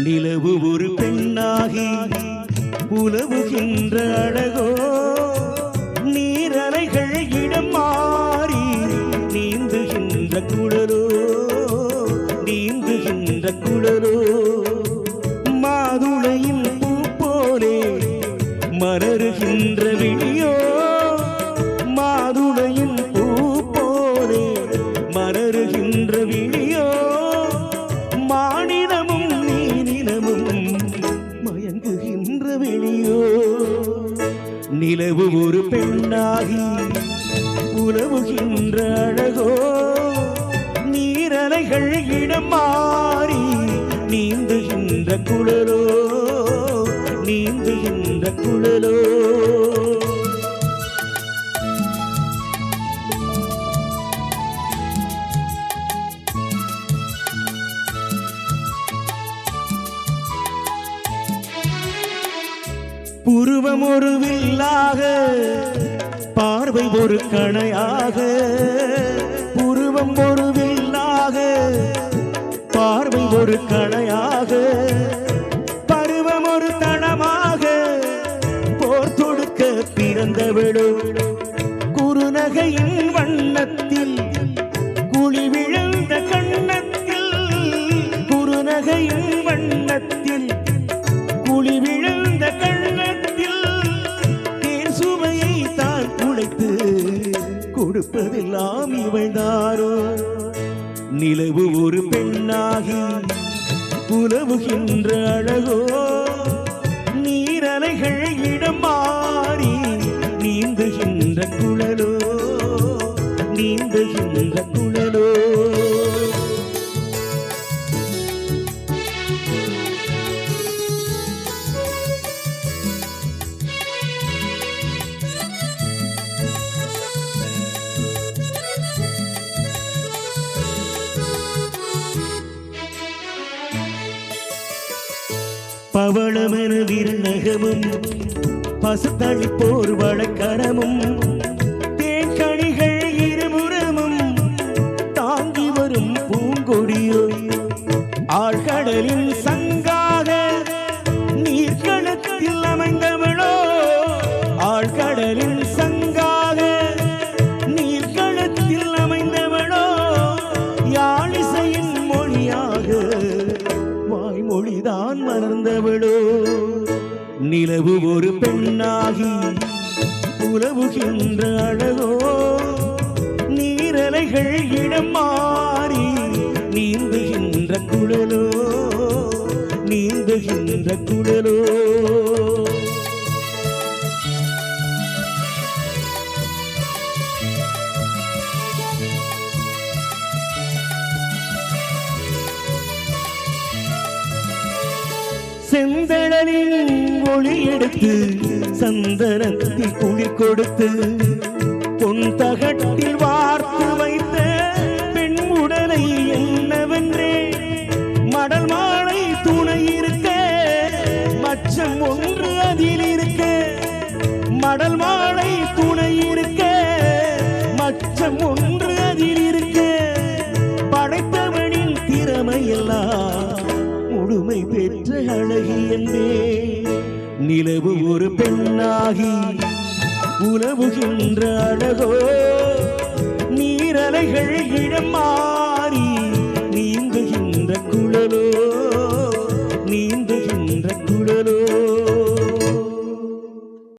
நிலவு ஒரு பெண்ணாகி உலவுகின்ற அழகோ நீரலைகள் இடம் மாறி நீந்துகின்ற குழலோ நீந்துகின்ற குழலோ மாதுளையின் பூ போலே மலருகின்ற விழியோ மாதுளையின் பூ போலே மலருகின்ற விழியோ மானிடமும் நீனிலமும் மயங்குகின்ற வெளியோ நிலவு ஒரு பெண்ணாகி உலவுகின்ற அழகோ நீரலைகள் இடம் மாறி நீந்துகின்ற குழலோ நீந்துகின்ற குழலோ புருவம் ஒரு வில்லாக பார்வை ஒரு கணையாக புருவம் ஒரு வில்லாக பார்வை ஒரு கணையாக பருவம் ஒரு தடமாக போர் தொடுக்க பிறந்தவளோ குறுநகையின் வண்ணத்தில் குழி விழுந்த கண்ணத்தில் குறுநகையின் வண்ணத்தில் குழி விழுந்த கண்ணத்தில் தேன் சுவையை தான் குழைத்து கொடுப்பதெல்லாம் இவள்தாரோ நிலவு ஒரு பெண்ணாகி உலவுகின்ற அழகோ நீரலைகள் இடம் மாறி நீந்துகின்ற குழலோ நீந்துகின்ற குழலோ பவளமென விருநகமும் பசுத்தளிப்போர் வழக்கரமும் தேன்கணிகள் இருபுறமும் தாங்கி வரும் பூங்கொடியோ ஆழ்கடலின் சங்காக நீர்க்களத்தில் அமைந்தவளோ ஆழ்கடலின் சங்காக நீர்க்களத்தில் அமைந்தவளோ யாழிசையின் மொழியாக வாய்மொழிதான் மலர்ந்தவளோ நிலவு ஒரு பெண்ணாகி உலவுகின்ற அழகோ நீரலைகள் இடம் மாறி நீந்துகின்ற குழலோ நீந்துகின்ற குழலோ செந்தழலின் ஒளி எடுத்து சந்தனத்தில் குழி கொடுத்து பொன் தகட்டில் வார்த்து வைத்த பெண் உடலை என்னவென்றே மடல் மாலை துணை இருக்க மச்சம் ஒன்று அதில் இருக்க மடல் மாலை துணை இருக்க மச்சம் ஒன்று அதில் இருக்க படைத்தவனின் திறமையெல்லாம் முழுமை பெற்ற அழகி என்பே நிலவு ஒரு பெண்ணாகி உலவுகின்ற அழகோ நீரலைகள் இடம் மாறி நீந்துகின்ற குழலோ நீந்துகின்ற குழலோ